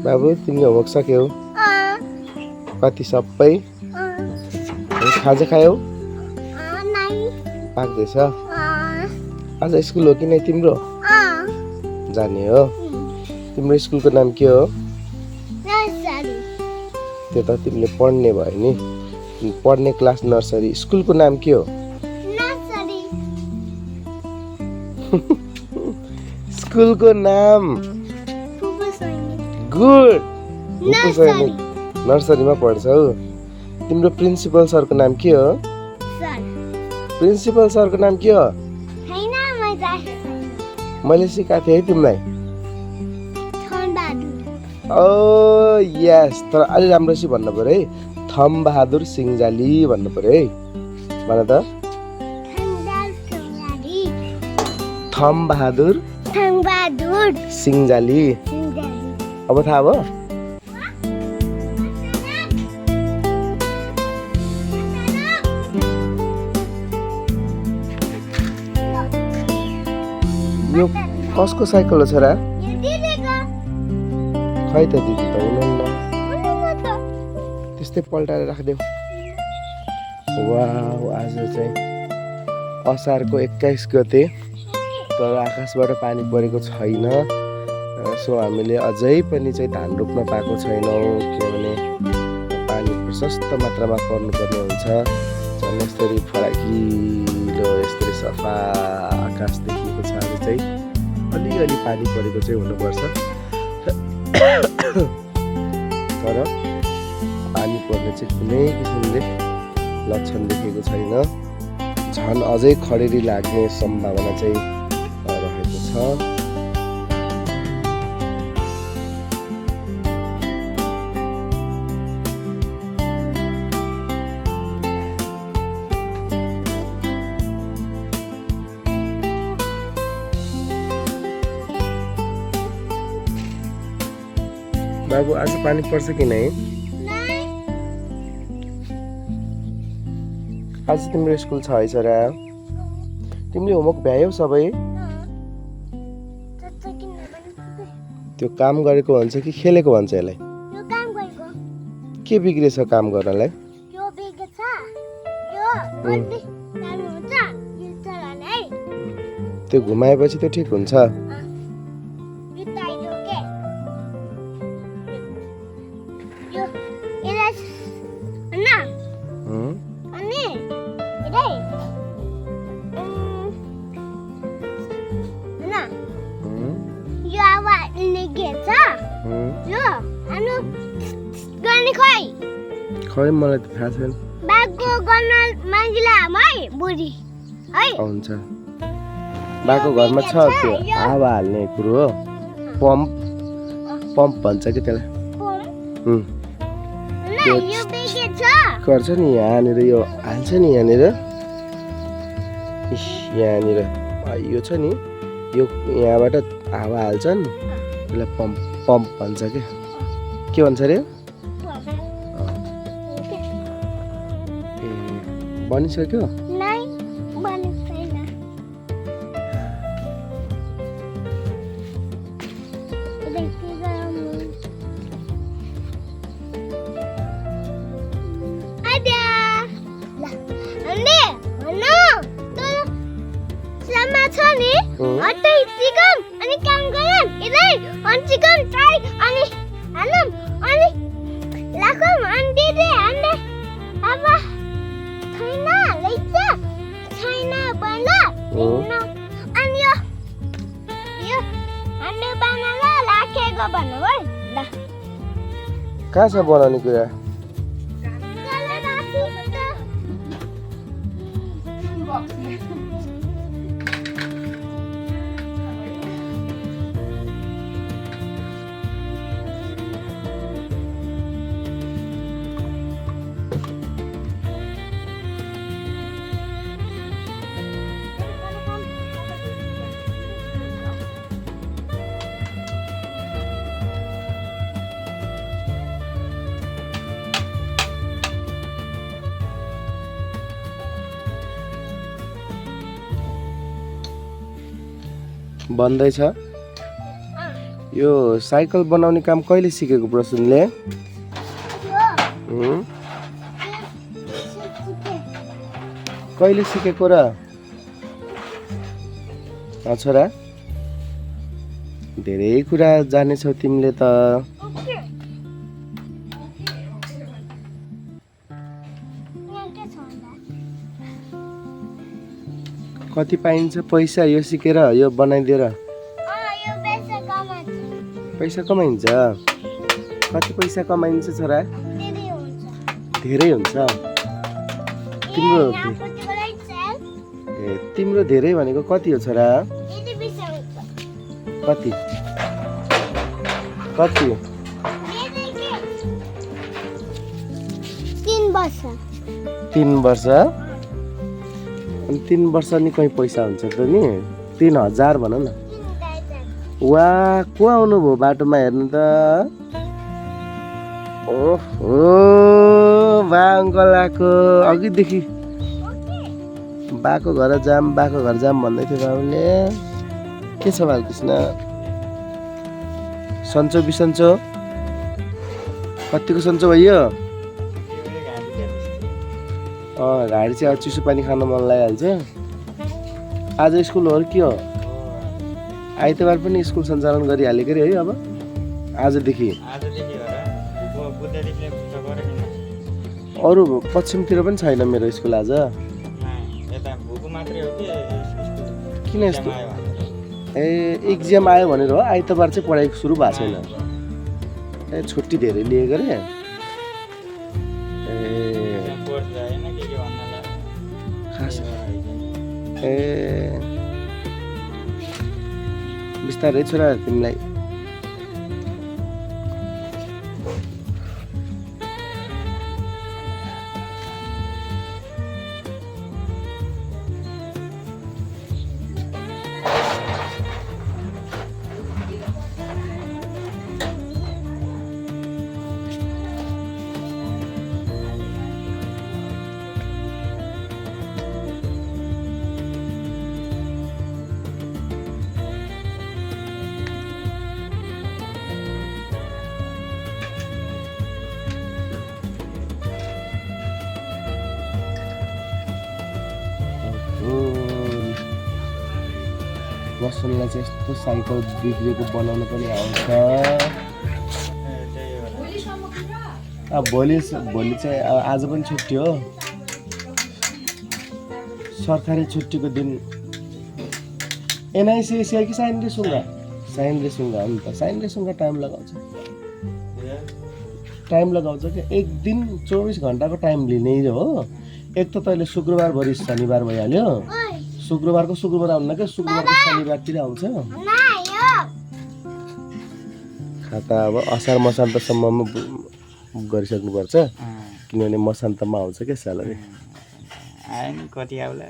बाबु तिमीले होमवर्क सक्यौ? कति सबै? खाजा खायौ? पाक्दैछ? आज स्कुल हो कि नै तिम्रो? जाने हो? तिम्रो स्कुलको नाम के हो? त्यो त तिमीले पढ्ने भयो नि, पढ्ने क्लास नर्सरी। स्कुलको नाम के हो? स्कुलको नाम गुड नर्सरीमा पढ्छौ। तिम्रो प्रिन्सिपल सरको नाम के हो? प्रिन्सिपल सरको नाम के हो? मैले सिकाएको थिएँ है तिमीलाई। ओ यस, तर अलि राम्रोसित भन्नु पर्यो है। थम बहादुर सिंहजाली भन्नु पर्यो है। भन त। थम बहादुर सिंहजाली। अब थाहा भयो? यो कसको साइकल हो छोरा? खै त दिदी त हुनुहुन्न। त्यस्तै पल्टाएर राखिदेऊ। वाउ, आज चाहिँ असारको 21 गते, तर आकाशबाट पानी परेको छैन। सो हामीले अझै पनि चाहिँ धान रोप्न पाएको छैनौँ, किनभने पानी प्रशस्त मात्रामा पर्नुपर्ने हुन्छ। झन् यस्तरी फराकिलो, यस्तरी सफा आकाश देखिएको छ। आज चाहिँ अलिअलि पानी परेको चाहिँ हुनुपर्छ, तर पानी पर्ने चाहिँ कुनै किसिमले लक्षण देखेको छैन। झन् अझै खडेरी लाग्ने सम्भावना चाहिँ रहेको छ। बाबु आज पानी पर्छ कि नै? आज तिम्रो स्कुल छ है छोरा? तिमीले होमवर्क भ्यायौ सबै? त्यो काम गरेको भन्छ कि खेलेको भन्छ यसलाई? के बिग्रेछ काम गर्नलाई? त्यो घुमाएपछि त ठिक हुन्छ। खै मलाई त थाहा छैन। हुन्छ, बाको घरमा छ त्यो हावा हाल्ने कुरो हो, पम्प भन्छ कि त्यसलाई। गर्छ नि यहाँनिर, यो हाल्छ नि यहाँनिर। यहाँनिर यो छ नि, यो यहाँबाट हावा हाल्छन्, त्यसलाई पम्प भन्छ क्या। के भन्छ अरे? बनिसक्यो? कहाँ छ बनाउने कुरा? बन्दैछ? यो साइकल बनाउने काम कहिले सिकेको प्रसुनले? कहिले सिकेको र छोरा? धेरै कुरा जानेछौ तिमीले त। कति पाइन्छ पैसा यो सिकेर, यो बनाइदिएर? पैसा कमाइन्छ? कति पैसा कमाइन्छ छोरा? धेरै हुन्छ। तिम्रो धेरै भनेको कति हो छोरा? कति कति? 3 वर्ष। अनि 3 वर्ष नि कहीँ पैसा हुन्छ त नि? 3000 भन न। वा को आउनु भयो बाटोमा हेर्नु त? ओहो बा अङ्कल आएको अघिदेखि। बाको घर जाम भन्दै थियो बाबुले। के छ बालकृष्ण? सन्चो बिसन्चो? कतिको सन्चो भयो? घाँटी चाहिँ अब चिसो पानी खान मन लागिहाल्छ। आज स्कुलहरू के हो? आइतबार पनि स्कुल सञ्चालन गरिहालेको अरे है अब आजदेखि। अरू पश्चिमतिर पनि छैन मेरो स्कुल आज। किन यस्तो? एक्जाम आयो भनेर हो, आइतबार चाहिँ पढाइ सुरु भएको छैन। छुट्टी धेरै लिएको रे। बिस्तारै छोरा तिमीलाई। प्रसन्नलाई चाहिँ यस्तो साइकल बिग्रेको बनाउन पनि आउँछ। भोलि चाहिँ आज पनि छुट्टी हो, सरकारी छुट्टीको दिन। एनआइसिएसिआई कि साइन रेसुङ्गा? साइन रेसुङ्गा हो नि त। साइन रेसुङ्गा टाइम लगाउँछ कि एक दिन 24 घन्टाको टाइम लिने हो। एक त तैँले शुक्रबार भरि शनिबार भइहाल्यो। शुक्रबारको शुक्रबार आउनु क्या, शुक्रबारको शनिबारतिर आउँछ। खाता अब असार मसान्तसम्ममा गरिसक्नुपर्छ, किनभने मसान्तमा आउँछ क्या स्यालेरी। आयो नि कति आउला?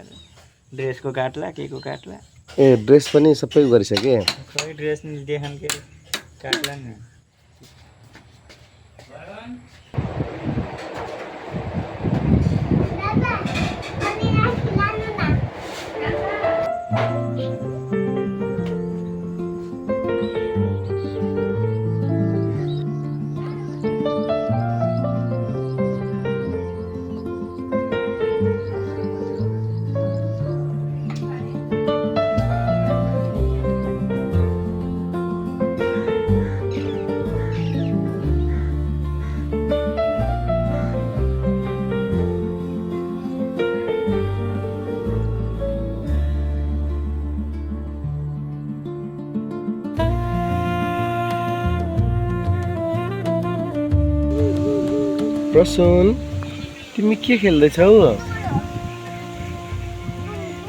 ड्रेसको काट्ला, केको काट्ला? ड्रेस पनि सबै गरिसके। खै ड्रेस नि देखान के काट्ला नि। प्रसुन तिमी के खेल्दैछौ?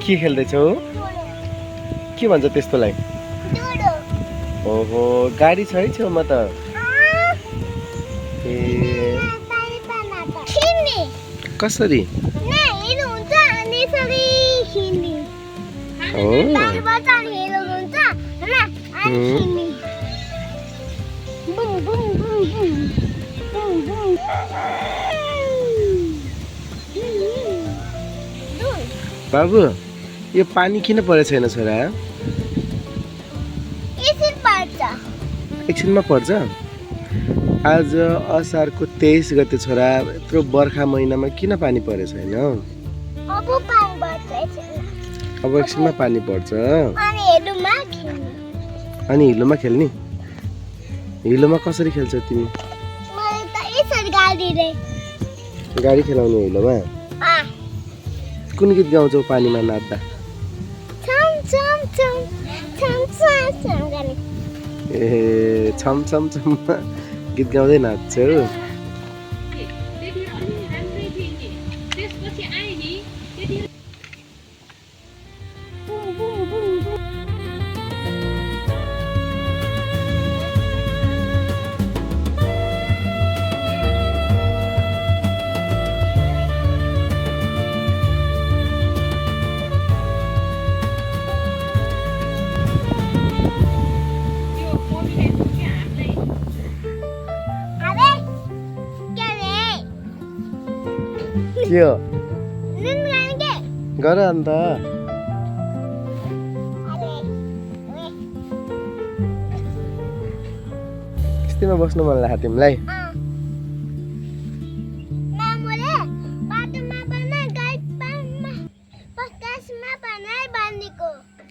के खेल्दैछौ? के भन्छ त्यस्तोलाई? ओहो गाडी छ है छेउमा त। कसरी? बाबु यो पानी किन परेको छैन छोरा? एकछिनमा पर्छ। आज असारको 23 गते छोरा, यत्रो बर्खा महिनामा किन पानी परेको छैन? अब एकछिनमा पानी पर्छ। अनि हिलोमा खेल्ने? हिलोमा कसरी खेल्छौ तिमी? गाडी खेलाउने हिलोमा? कुन गीत गाउँछौ पानीमा नाच्दा? ए छम छम छम गीत गाउँदै नाच्छौ? के हो? गर अन्त। किस्तीमा बस्नु मन लाग्यो तिमीलाई?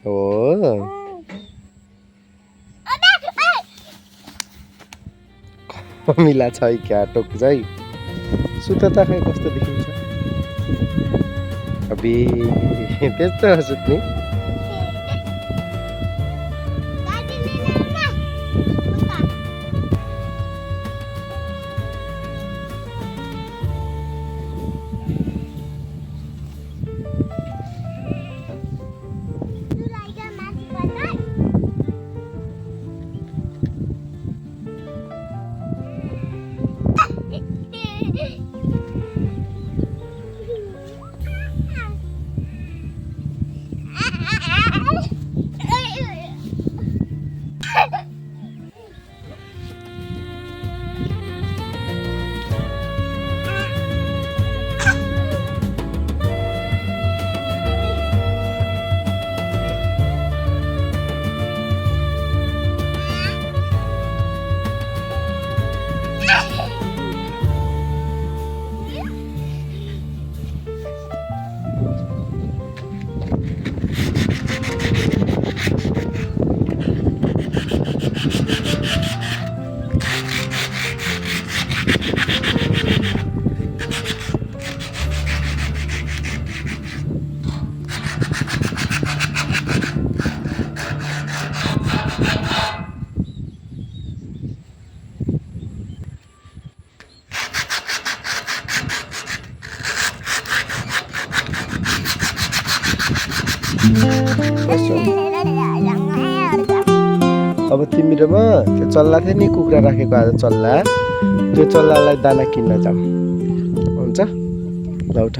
हो मिला छ क्या टोक चाहिँ सुत त खै कस्तो देखिन्छ? अबे त्यस्तो सुत्ने? अब तिमीहरूमा त्यो चल्ला थियो नि कुखुरा राखेको आज चल्ला, त्यो चल्लालाई दाना किन्न जाऊँ हुन्छ? ल उठ।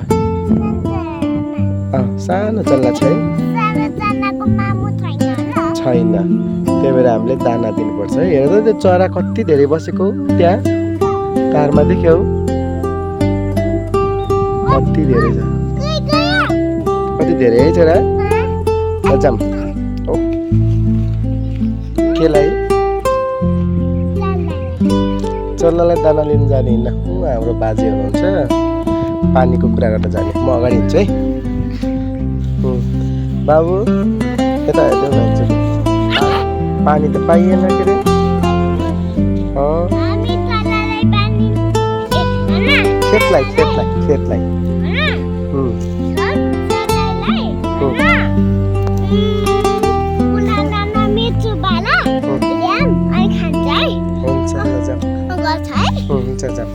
सानो चल्ला छ है? छैन, त्यही भएर हामीले दाना दिनुपर्छ है। हेर त त्यो चरा कति धेरै बसेको त्यहाँ तारमा देख्यौ? कति धेरै छ, कति धेरै है चरा? जाम हो केलाई चल्लालाई दाना लिन जाने होइन। हाम्रो बाजे हुनुहुन्छ, पानीको कुरा गर्न जाने। म अगाडि हिँड्छु है। बाबु यता हेर्दै हुन्छ, पानी त पाइएन के अरे? खेतलाई खेतलाई खेतलाई हुन्छ जाऊ।